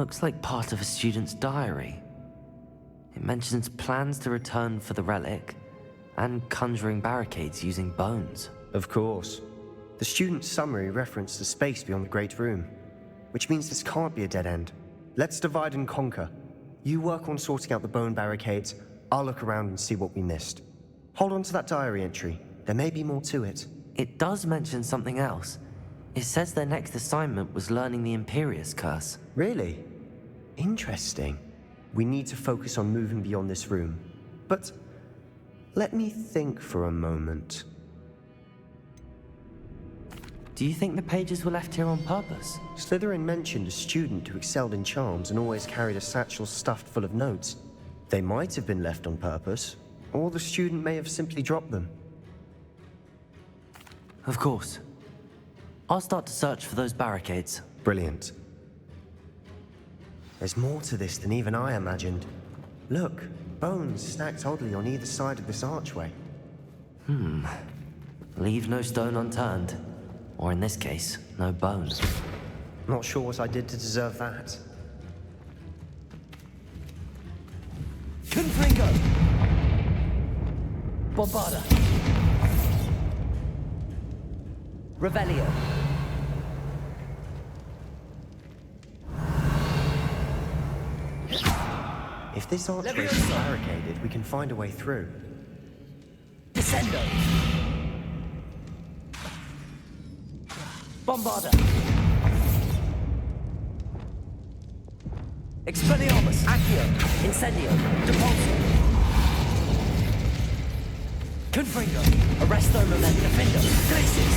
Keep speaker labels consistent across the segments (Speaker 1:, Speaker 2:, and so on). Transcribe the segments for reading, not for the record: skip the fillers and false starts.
Speaker 1: Looks like part of a student's diary. It mentions plans to return for the relic and conjuring barricades using bones.
Speaker 2: Of course. The student's summary referenced the space beyond the Great Room, which means this can't be a dead end. Let's divide and conquer. You work on sorting out the bone barricades, I'll look around and see what we missed. Hold on to that diary entry. There may be more to it.
Speaker 1: It does mention something else. It says their next assignment was learning the 𝕬𝖗𝖊𝖑 curse.
Speaker 2: Really? Interesting. We need to focus on moving beyond this room. But let me think for a moment.
Speaker 1: Do you think the pages were left here on purpose?
Speaker 2: Slytherin mentioned a student who excelled in charms and always carried a satchel stuffed full of notes. They might have been left on purpose, or the student may have simply dropped them.
Speaker 1: Of course. I'll start to search for those barricades.
Speaker 2: Brilliant. There's more to this than even I imagined. Look, bones stacked oddly on either side of this archway.
Speaker 1: Leave no stone unturned. Or in this case, no bone.
Speaker 2: Not sure what I did to deserve that.
Speaker 1: 𝕬𝖗𝖃𝖊𝖓𝖆𝖑. 𝕬𝖗𝖊𝖃𝖊𝖓𝖑. Revelio.
Speaker 2: If this archway is barricaded, we can find a way through.
Speaker 1: Descendo. Bombarda. Expelliarmus. Accio. Incendio. Depulso. Confringo. Arresto Memento. Defendo. Glacis.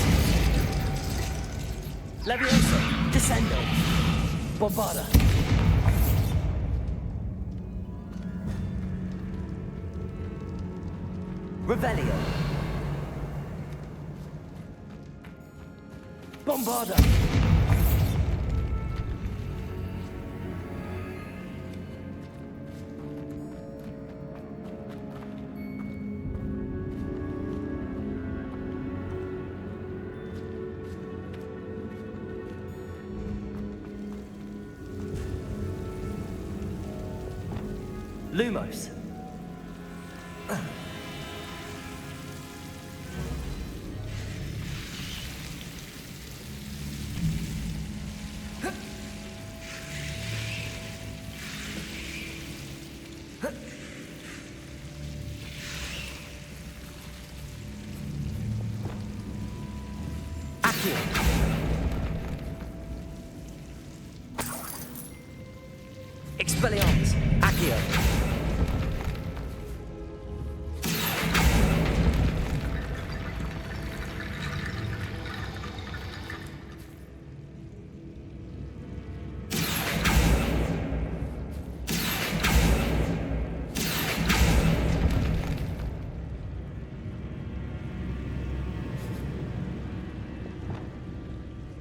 Speaker 1: Levioso. Descendo. Bombarda. Revelio. Bombarda. Lumos. Accio. Expelliarmus. Accio.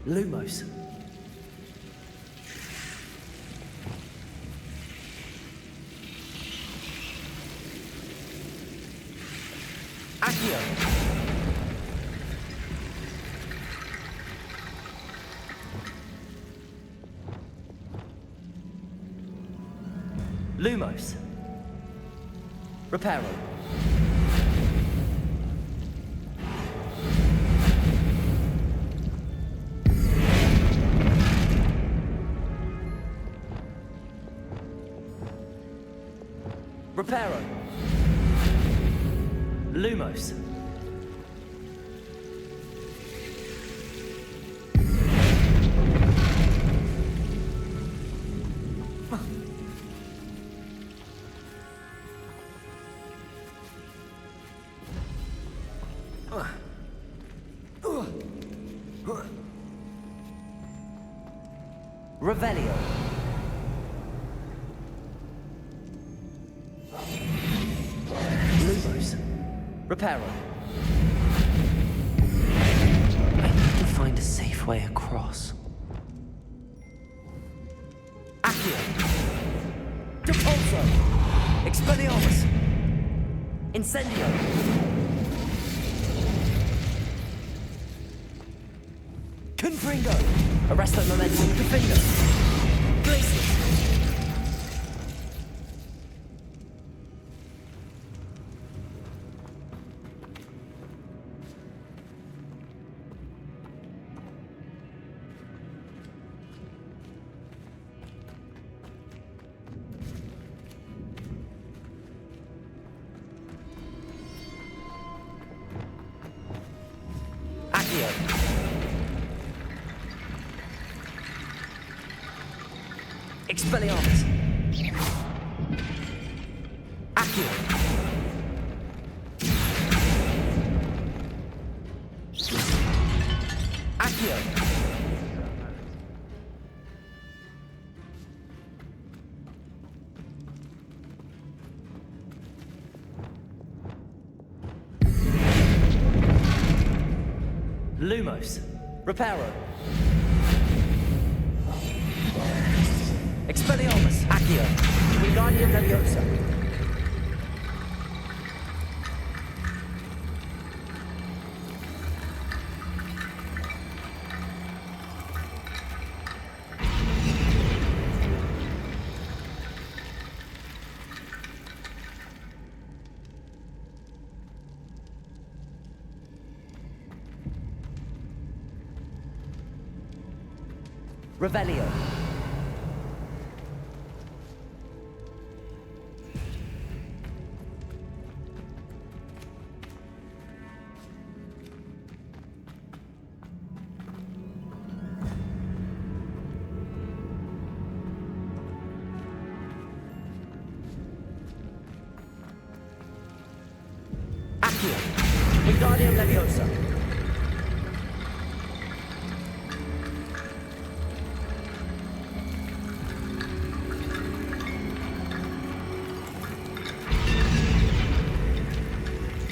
Speaker 1: Lumos. Accio. Lumos. Reparo. Reparo. Lumos. Revelio. Lumos. Reparo. I need to find a safe way across. Accio. Depulso. Expelliarmus. Incendio. Confringo. Arresto Memento. Defendo. places! 𝕬𝖗𝖘𝖊𝖓𝖆𝖑. 𝕬𝖗𝖘𝖊𝖓𝖆. Lumos. Reparo. Expelliarmus. Accio. Wingardium Leviosa. Revelio. Accio. Wingardium Leviosa.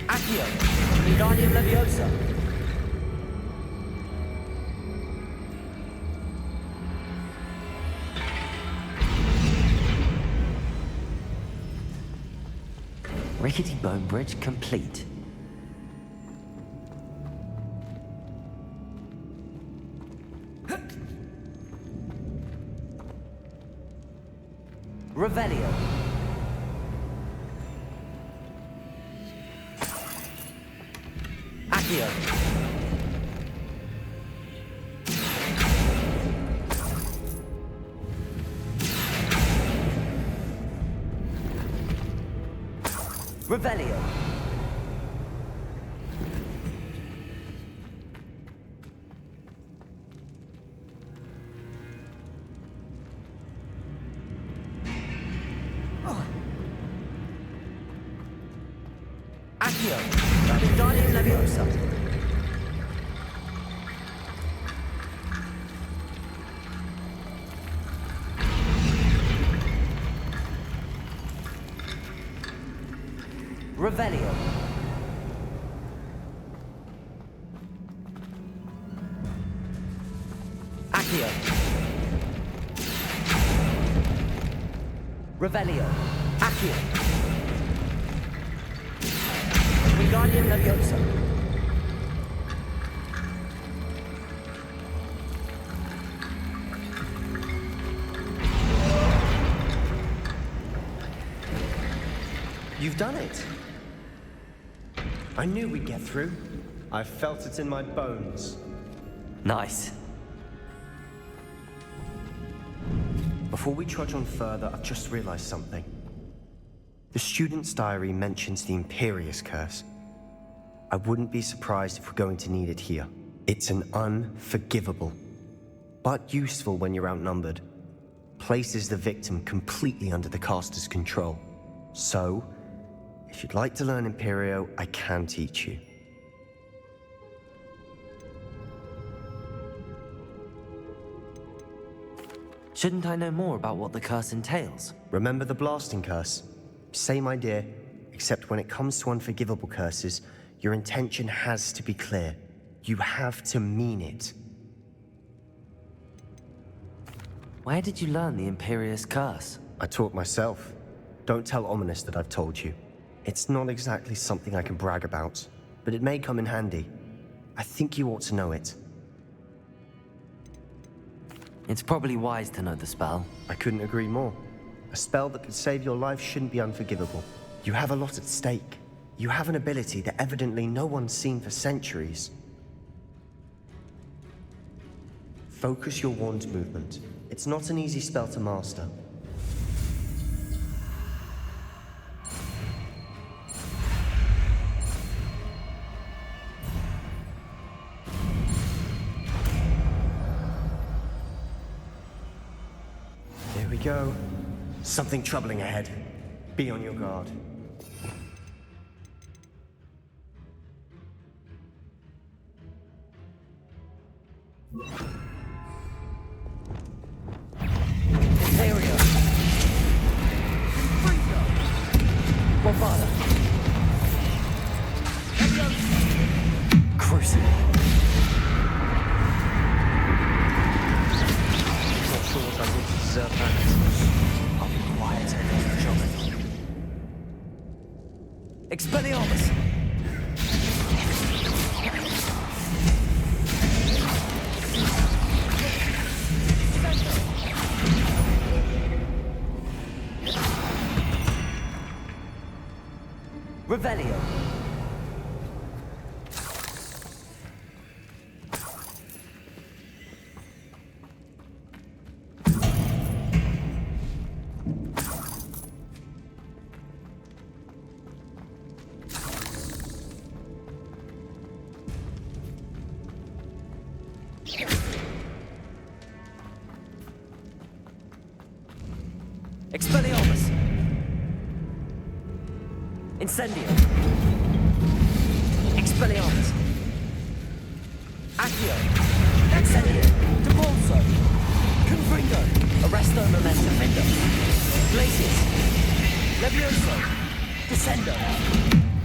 Speaker 1: Accio. Wingardium Leviosa. Rickety bone bridge complete. Revelio. Accio. Revelio. Accio. Wingardium Leviosa. Revelio. Accio. Revelio. Accio. Wingardium Leviosa.
Speaker 2: You've done it. I knew we'd get through. I felt it in my bones.
Speaker 1: Nice.
Speaker 2: Before we trudge on further, I've just realized something. The student's diary mentions the Imperious Curse. I wouldn't be surprised if we're going to need it here. It's an unforgivable, but useful when you're outnumbered. Places the victim completely under the caster's control. So, if you'd like to learn Imperio, I can teach you.
Speaker 1: Shouldn't I know more about what the curse entails?
Speaker 2: Remember the blasting curse? Same idea, except when it comes to unforgivable curses, your intention has to be clear. You have to mean it.
Speaker 1: Where did you learn the Imperious Curse?
Speaker 2: I taught myself. Don't tell Ominous that I've told you. It's not exactly something I can brag about, but it may come in handy. I think you ought to know it.
Speaker 1: It's probably wise to know the spell.
Speaker 2: I couldn't agree more. A spell that could save your life shouldn't be unforgivable. You have a lot at stake. You have an ability that evidently no one's seen for centuries. Focus your wand's movement. It's not an easy spell to master. Here we go. Something troubling ahead. Be on your guard.
Speaker 1: 𝕬𝖗𝖃𝖊𝖏𝖆𝖑. Revelio. 𝕬𝖃𝖊𝖏𝖆. Incendio. 𝕬𝖃𝖊𝖏𝖆. Accio. Incendio. 𝕬𝖃𝖊𝖏. Confringo. Arresto momentum findo. Glacius. Levioso. Descendo.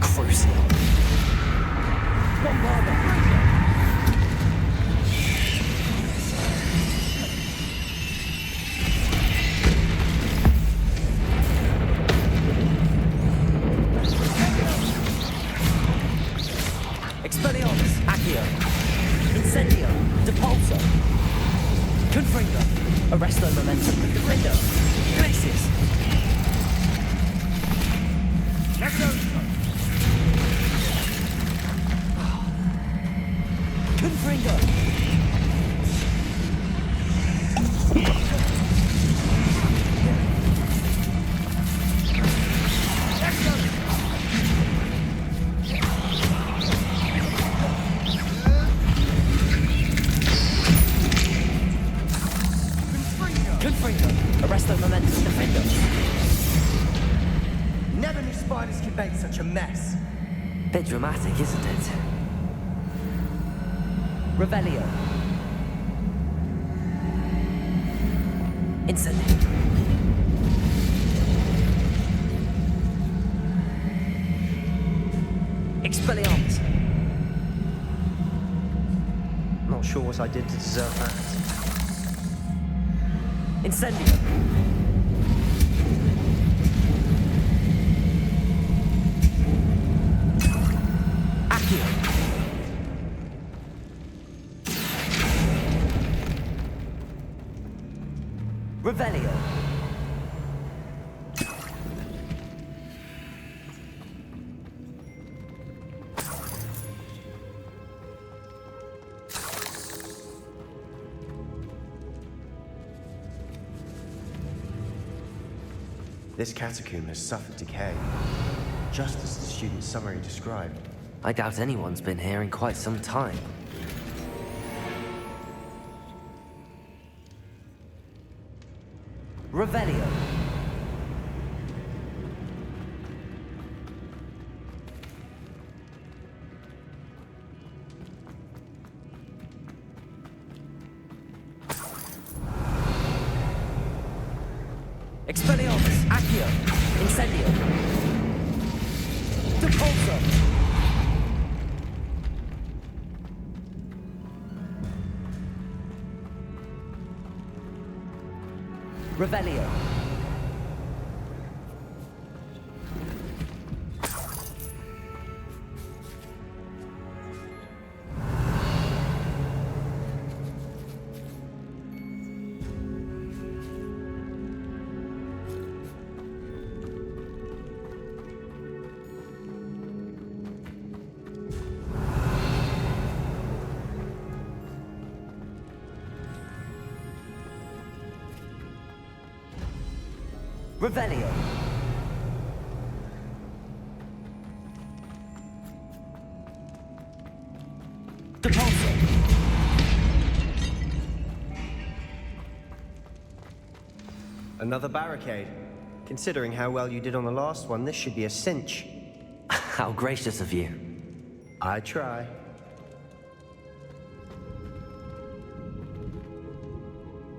Speaker 1: Crucio. Bombarda. 𝕬𝖃𝖊𝖏𝖆. Accio. Incendio. 𝕬𝖃𝖊𝖏. Confringo. Arresto momentum findo. Glacius. Levioso. Confringo. Confringo. Arresto momentum defendo.
Speaker 2: Never knew spiders could make such a mess.
Speaker 1: Bit dramatic, isn't it? Revelio. Incendio. 𝕬𝖃𝖊𝖏𝖆.
Speaker 2: Not sure what I did to deserve that.
Speaker 1: Incendio. Accio. Revelio.
Speaker 2: This catacomb has suffered decay, just as the student's summary described.
Speaker 1: I doubt anyone's been here in quite some time. Revelio. 𝕬𝖃𝖊𝖏𝖆. Accio. Incendio. 𝕬𝖃𝖊𝖏. Revelio. Revelio. Depulso.
Speaker 2: Another barricade. Considering how well you did on the last one, this should be a cinch.
Speaker 1: How gracious of you.
Speaker 2: I try.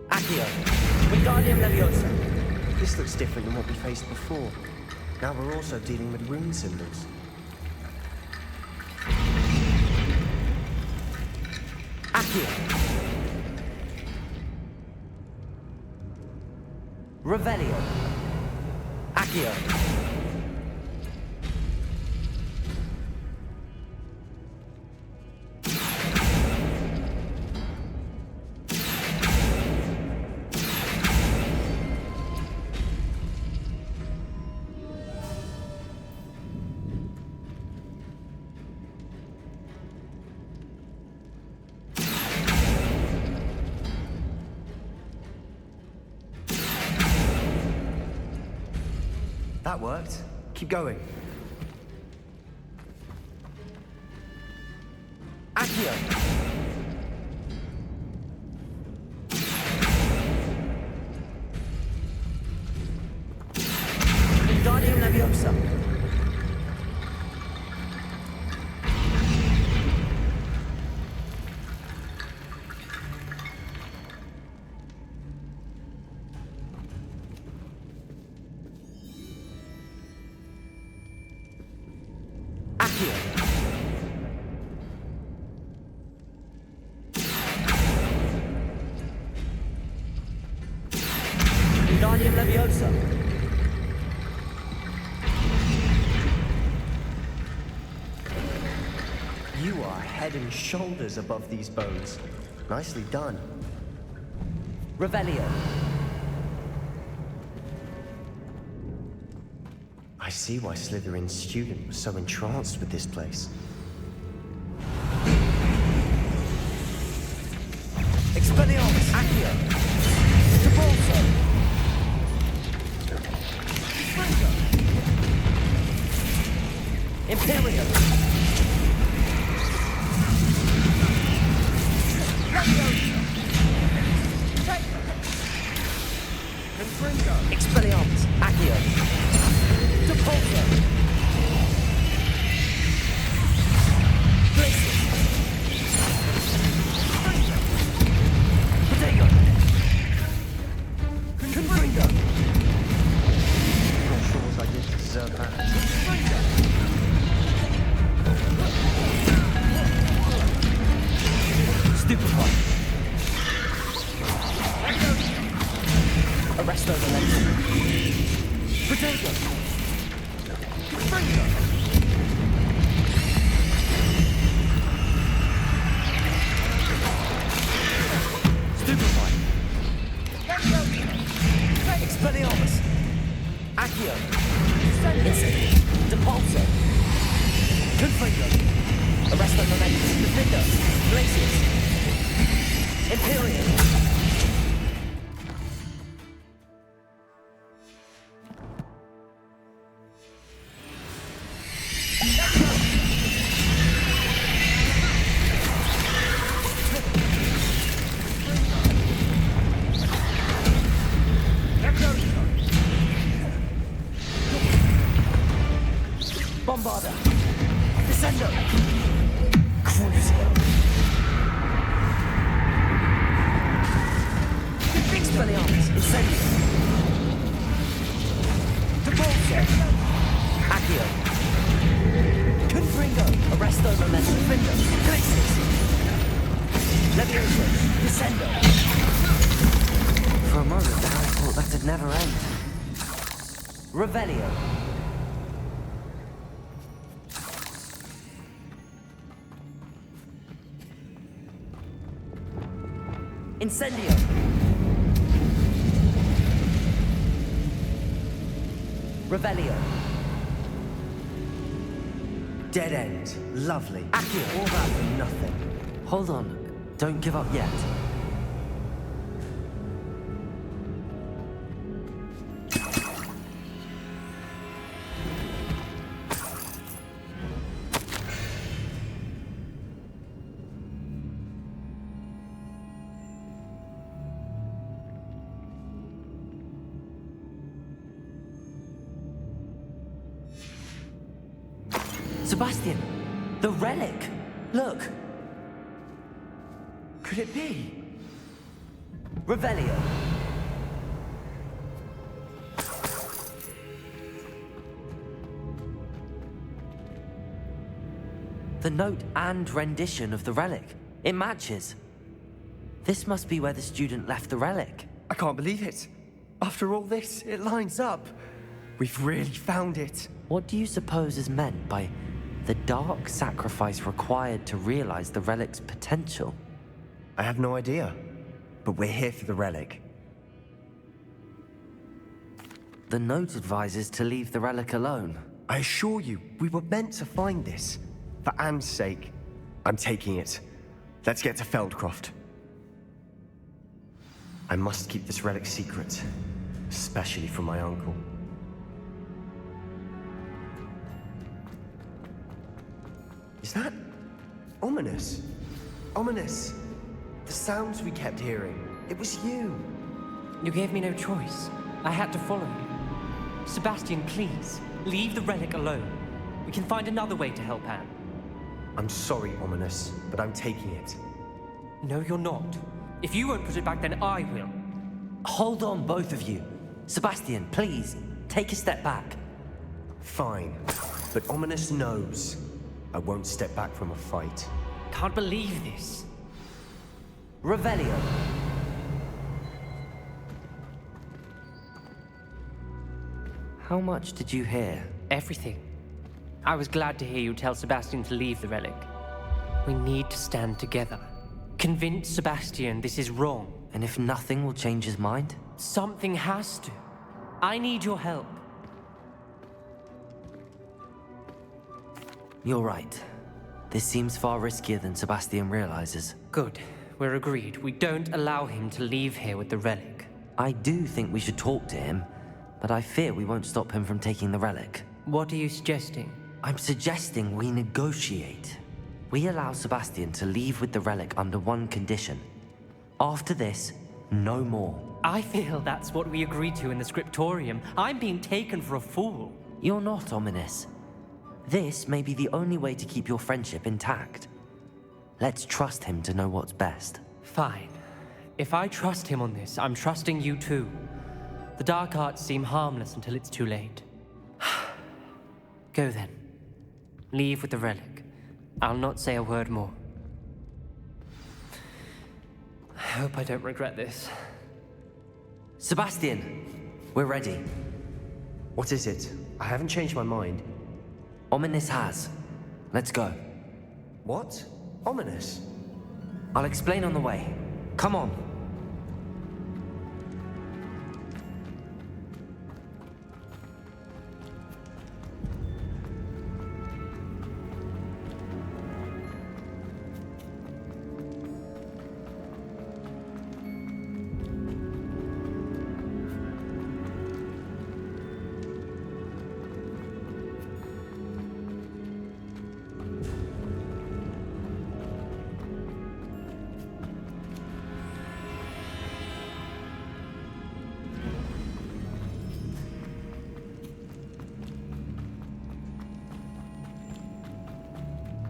Speaker 1: Accio. Wingardium Leviosa.
Speaker 2: This looks different than what we faced before. Now we're also dealing with rune symbols.
Speaker 1: Accio. Revelio. Accio.
Speaker 2: That worked. Keep going.
Speaker 1: Accio. Wingardium Leviosa. Accio. Wingardium Leviosa.
Speaker 2: You are head and shoulders above these bones. Nicely done.
Speaker 1: Revelio.
Speaker 2: I see why Slytherin's student was so entranced with this place.
Speaker 1: Expelliarmus. Accio. Depulso. Imperium. Expelliarmus. Accio. Depulso. Glacius. Potato. Confringo.
Speaker 2: Not sure what I did to deserve that.
Speaker 1: Stupefy. Arresto Momentum. Potato. Confringo. Stupefy. Expelliarmus. Accio. Incendio. Depulso. Confringo. Arresto Momentum. Defender. Glacius. Imperium. Bombarda. Descendo. Crucio. Expelliarmus. Incendio. Depulso. Accio. Confringo. Arresto Momentum. Defender. Glacius. Leviosa. Descendo. For a moment, I thought that'd never end. Revelio. Incendio. Revelio.
Speaker 2: Dead end. Lovely.
Speaker 1: Accio.
Speaker 2: All that for nothing.
Speaker 1: Hold on. Don't give up yet. Sebastian! The relic! Look! Could it be? Revelio! The note and rendition of the relic. It matches. This must be where the student left the relic.
Speaker 2: I can't believe it. After all this, it lines up. We've really found it.
Speaker 1: What do you suppose is meant by the dark sacrifice required to realize the relic's potential?
Speaker 2: I have no idea, but we're here for the relic.
Speaker 1: The note advises to leave the relic alone.
Speaker 2: I assure you, we were meant to find this. For Anne's sake, I'm taking it. Let's get to Feldcroft. I must keep this relic secret, especially from my uncle. Is that ominous? Ominous. The sounds we kept hearing. It was you.
Speaker 3: You gave me no choice. I had to follow you. Sebastian, please, leave the relic alone. We can find another way to help Anne.
Speaker 2: I'm sorry, Ominous, but I'm taking it.
Speaker 3: No, you're not. If you won't put it back, then I will.
Speaker 1: Hold on, both of you. Sebastian, please, take a step back.
Speaker 2: Fine, but Ominous knows I won't step back from a fight.
Speaker 3: Can't believe this.
Speaker 1: Revelio. How much did you hear?
Speaker 3: Everything. I was glad to hear you tell Sebastian to leave the relic. We need to stand together. Convince Sebastian this is wrong.
Speaker 1: And if nothing will change his mind?
Speaker 3: Something has to. I need your help.
Speaker 1: You're right. This seems far riskier than Sebastian realizes.
Speaker 3: Good. We're agreed. We don't allow him to leave here with the relic.
Speaker 1: I do think we should talk to him, but I fear we won't stop him from taking the relic.
Speaker 3: What are you suggesting?
Speaker 1: I'm suggesting we negotiate. We allow Sebastian to leave with the relic under one condition. After this, no more.
Speaker 3: I feel that's what we agreed to in the scriptorium. I'm being taken for a fool.
Speaker 1: You're not, Ominous. This may be the only way to keep your friendship intact. Let's trust him to know what's best.
Speaker 3: Fine. If I trust him on this, I'm trusting you too. The dark arts seem harmless until it's too late. Go then. Leave with the relic. I'll not say a word more. I hope I don't regret this.
Speaker 1: Sebastian, we're ready.
Speaker 2: What is it? I haven't changed my mind.
Speaker 1: Ominous has. Let's go.
Speaker 2: What? Ominous?
Speaker 1: I'll explain on the way. Come on.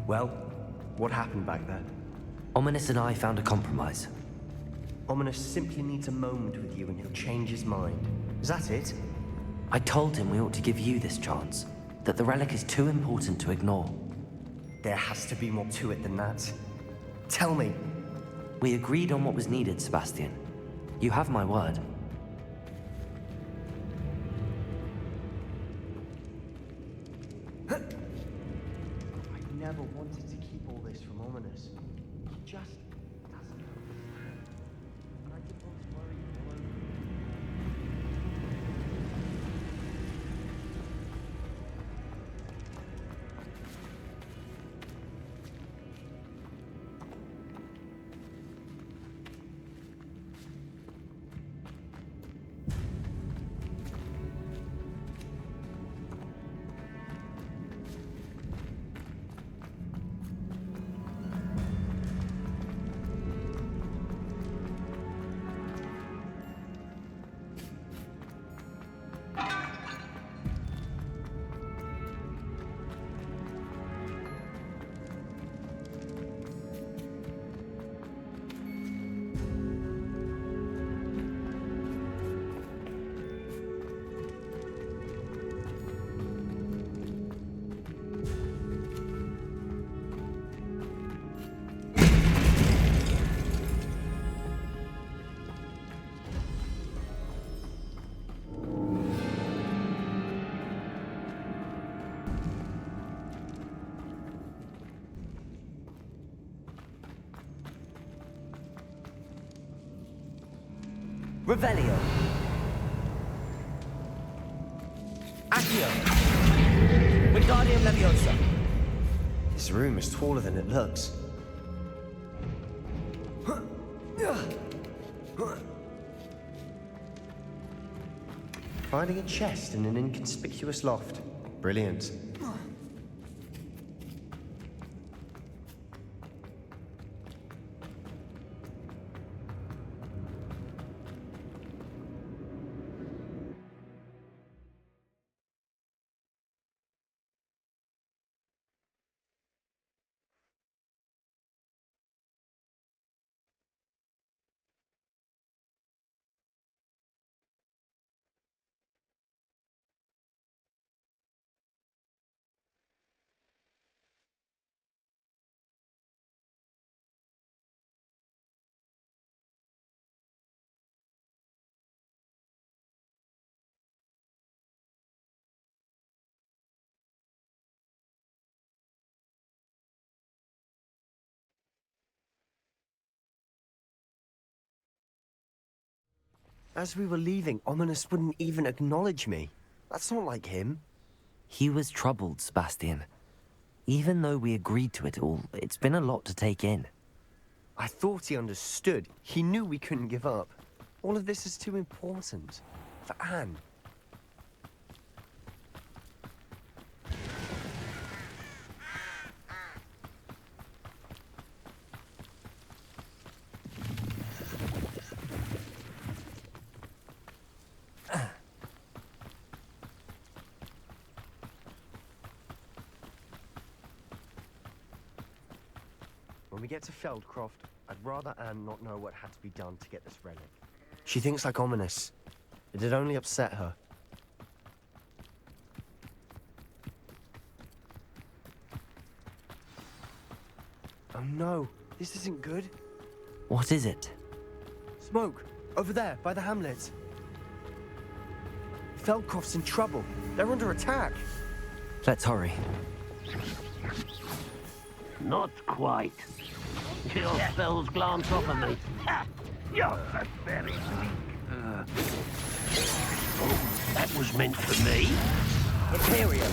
Speaker 2: Well, what happened back there?
Speaker 1: Ominous and I found a compromise.
Speaker 2: Ominous simply needs a moment with you and he'll change his mind. Is that it?
Speaker 1: I told him we ought to give you this chance, that the relic is too important to ignore.
Speaker 2: There has to be more to it than that. Tell me.
Speaker 1: We agreed on what was needed, Sebastian. You have my word.
Speaker 2: I never wanted to keep all this from Ominous. He just doesn't understand. And I didn't want to worry him all over.
Speaker 4: Revelio. Accio. Wingardium Leviosa.
Speaker 2: This room is taller than it looks. Finding a chest in an inconspicuous loft. Brilliant. As we were leaving, Ominous wouldn't even acknowledge me. That's not like him.
Speaker 1: He was troubled, Sebastian. Even though we agreed to it all, it's been a lot to take in.
Speaker 2: I thought he understood. He knew we couldn't give up. All of this is too important. For Anne. When we get to Feldcroft, I'd rather Anne not know what had to be done to get this relic. She thinks like Ominous. It'd only upset her. Oh no, this isn't good.
Speaker 1: What is it?
Speaker 2: Smoke! Over there, by the hamlet. Feldcroft's in trouble. They're under attack.
Speaker 1: Let's hurry.
Speaker 5: Not quite. Your spells glance off of me. You're very weak. Oh, that was meant for me.
Speaker 4: Imperium.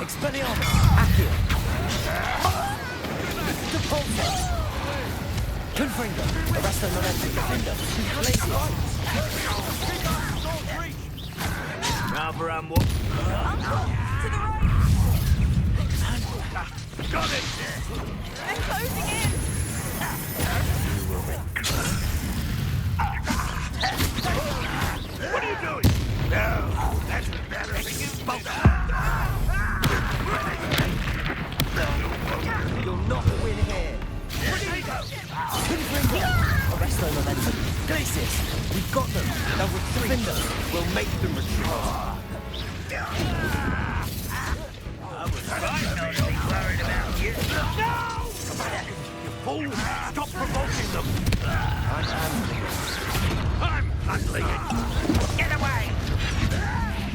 Speaker 4: Expelliarmus. Accio. Depulso. Confringo. Arresto Momentum. Defender. Glacius.
Speaker 5: Rather unwell.
Speaker 6: To the right!
Speaker 5: Got it!
Speaker 6: They're closing in!
Speaker 5: What are you doing? No, that's better.
Speaker 4: You'll not win here. Confringo. Arresto Momentum. Glacius. We've got them. They'll retreat. Defender.
Speaker 5: We'll make them retreat. I was right not to be worried about you. No! You fool! Stop provoking them! I'm handling it! Get away!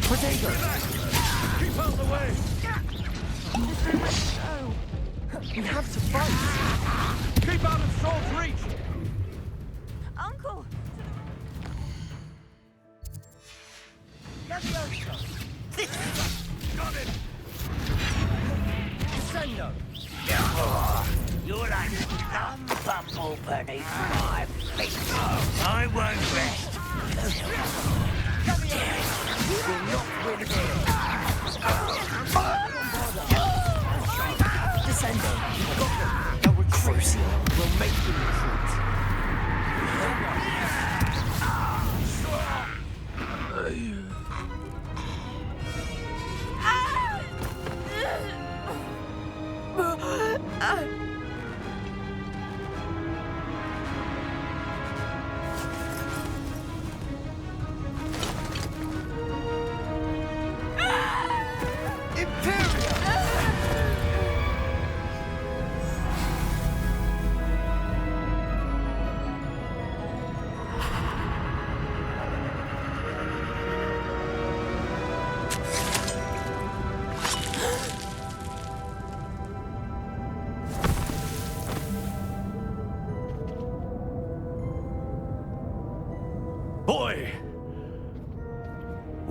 Speaker 4: Protego.
Speaker 5: Keep out of the way!
Speaker 4: We have to fight.
Speaker 5: Keep out of Saul's reach!
Speaker 6: Uncle!
Speaker 5: Got it!
Speaker 4: Descendo.
Speaker 5: You're like some bumble beneath my feet. I won't rest.
Speaker 4: We will not win here. Descendo. We've got them. They'll retreat. We'll make them retreat.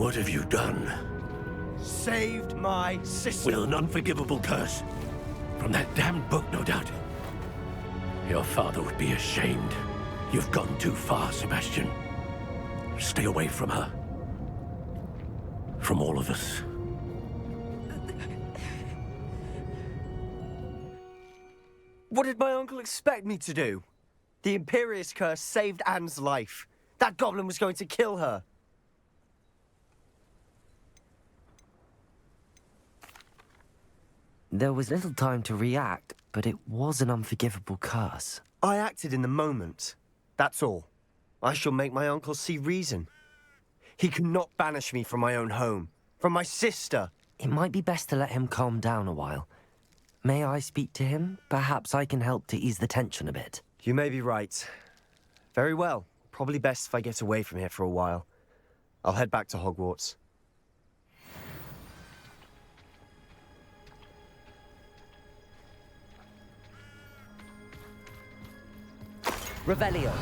Speaker 5: What have you done?
Speaker 2: Saved my sister.
Speaker 5: With an unforgivable curse. From that damned book, no doubt. Your father would be ashamed. You've gone too far, Sebastian. Stay away from her. From all of us.
Speaker 2: What did my uncle expect me to do? The Imperious curse saved Anne's life. That goblin was going to kill her.
Speaker 1: There was little time to react, but it was an unforgivable curse.
Speaker 2: I acted in the moment. That's all. I shall make my uncle see reason. He cannot banish me from my own home, from my sister.
Speaker 1: It might be best to let him calm down a while. May I speak to him? Perhaps I can help to ease the tension a bit.
Speaker 2: You may be right. Very well. Probably best if I get away from here for a while. I'll head back to Hogwarts.
Speaker 4: Revelio.